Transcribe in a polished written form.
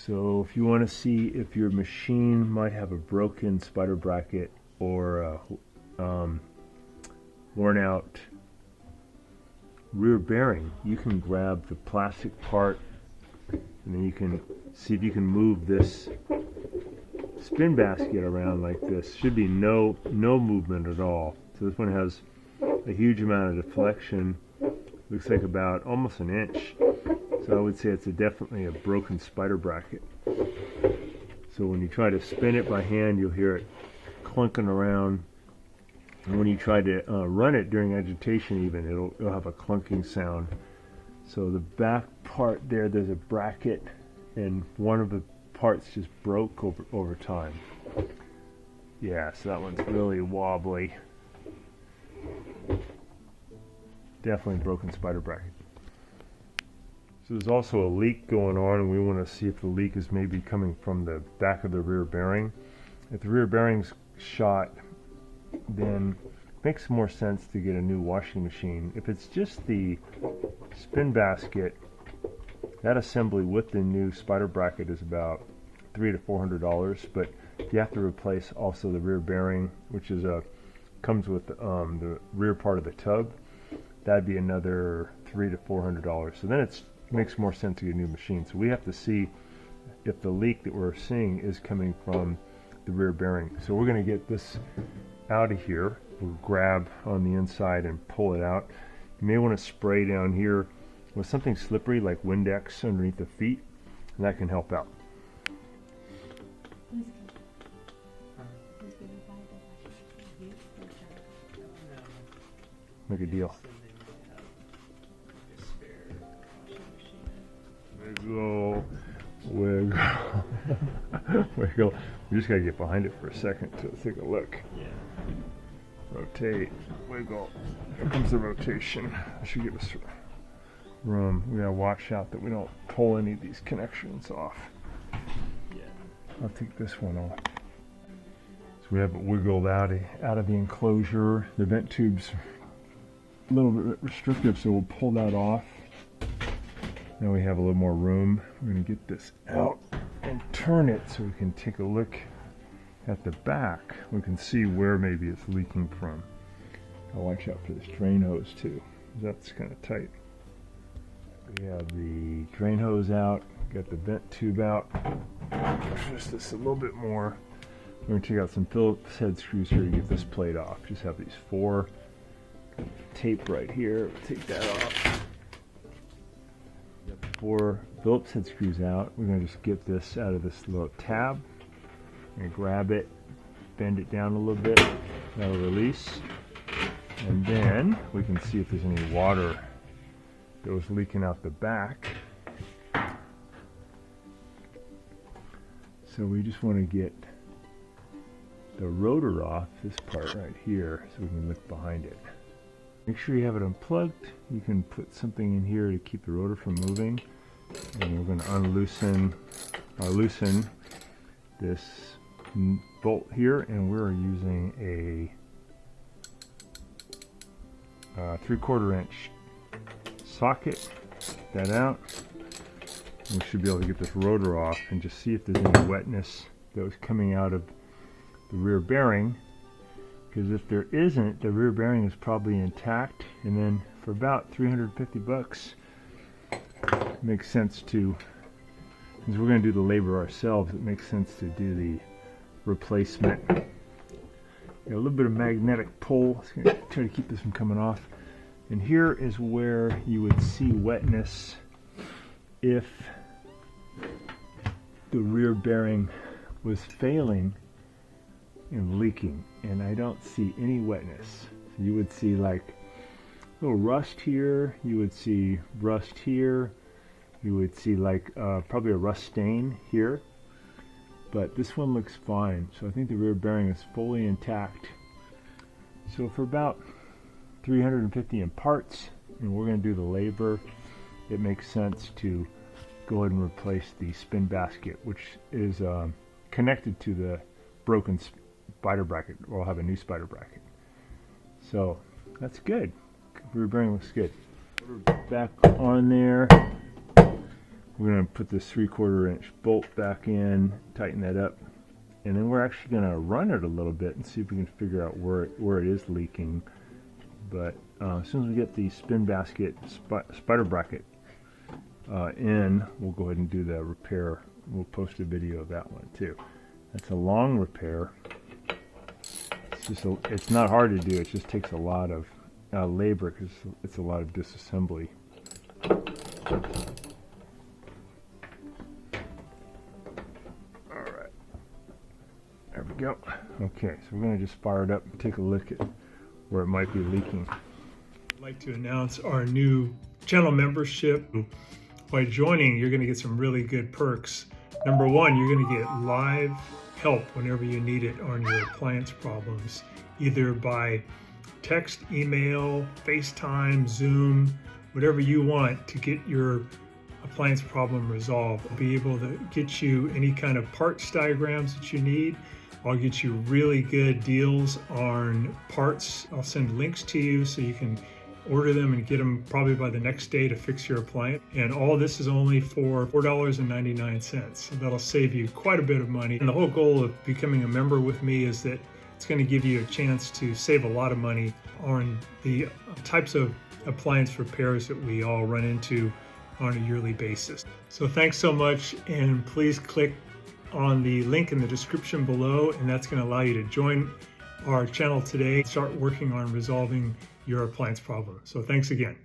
So if you want to see if your machine might have a broken spider bracket or a worn out rear bearing, you can grab the plastic part and then you can see if you can move this spin basket around like this. Should be no movement at all. So this one has a huge amount of deflection. Looks like about almost an inch. So I would say it's definitely a broken spider bracket. So when you try to spin it by hand, you'll hear it clunking around. And when you try to run it during agitation even, it'll have a clunking sound. So the back part there's a bracket, and one of the parts just broke over time. Yeah, so that one's really wobbly. Definitely broken spider bracket. So there's also a leak going on, and we want to see if the leak is maybe coming from the back of the rear bearing. If the rear bearing's shot, then it makes more sense to get a new washing machine. If it's just the spin basket, that assembly with the new spider bracket is about $300 to $400, but you have to replace also the rear bearing, which is comes with the rear part of the tub. That'd be another $300 to $400. So then it makes more sense to get a new machine. So we have to see if the leak that we're seeing is coming from the rear bearing. So we're going to get this out of here. We'll grab on the inside and pull it out. You may want to spray down here with something slippery like Windex underneath the feet, and that can help out. Make a deal. Wiggle, wiggle, wiggle. We just gotta get behind it for a second to take a look. Yeah. Rotate, wiggle. Here comes the rotation. That should give us room. We gotta watch out that we don't pull any of these connections off. Yeah. I'll take this one off. So we have it wiggled out of the enclosure. The vent tube's a little bit restrictive, so we'll pull that off. Now we have a little more room. We're going to get this out and turn it so we can take a look at the back. We can see where maybe it's leaking from. I'll watch out for this drain hose too. That's kind of tight. We have the drain hose out, got the vent tube out. Push this a little bit more. We're going to take out some Phillips head screws here to get this plate off. Just have these 4 tape right here. We'll take that off. 4 Phillips head screws out. We're going to just get this out of this little tab and grab it, bend it down a little bit. That'll release. And then we can see if there's any water that was leaking out the back. So we just want to get the rotor off, this part right here, so we can look behind it. Make sure you have it unplugged. You can put something in here to keep the rotor from moving. And we're going to loosen this bolt here, and we're using a 3/4 inch socket. Take that out. We should be able to get this rotor off and just see if there's any wetness that was coming out of the rear bearing. Because if there isn't, the rear bearing is probably intact, and then for about $350, it makes sense to, since we're going to do the labor ourselves, it makes sense to do the replacement. Got a little bit of magnetic pull. It's going to try to keep this from coming off. And here is where you would see wetness if the rear bearing was failing and leaking, and I don't see any wetness. So you would see like a little rust here, you would see rust here, you would see like probably a rust stain here, but this one looks fine. So I think the rear bearing is fully intact. So for about $350 in parts, and we're going to do the labor, it makes sense to go ahead and replace the spin basket, which is connected to the broken spider bracket, or I'll have a new spider bracket. So that's good. Rear bearing looks good. Back on there. We're going to put this 3/4 inch bolt back in, tighten that up, and then we're actually going to run it a little bit and see if we can figure out where it is leaking. But as soon as we get the spin basket spider bracket in, we'll go ahead and do the repair. We'll post a video of that one too. That's a long repair. It's not hard to do. It just takes a lot of labor because it's a lot of disassembly. Alright, there we go. Okay, so we're going to just fire it up and take a look at where it might be leaking. I'd like to announce our new channel membership. By joining, you're going to get some really good perks. Number one, you're going to get live help whenever you need it on your appliance problems, either by text, email, FaceTime, Zoom, whatever you want to get your appliance problem resolved. I'll be able to get you any kind of parts diagrams that you need. I'll get you really good deals on parts. I'll send links to you so you can order them and get them probably by the next day to fix your appliance. And all this is only for $4.99. So that'll save you quite a bit of money. And the whole goal of becoming a member with me is that it's going to give you a chance to save a lot of money on the types of appliance repairs that we all run into on a yearly basis. So thanks so much, and please click on the link in the description below, and that's going to allow you to join our channel today, start working on resolving your appliance problem. So thanks again.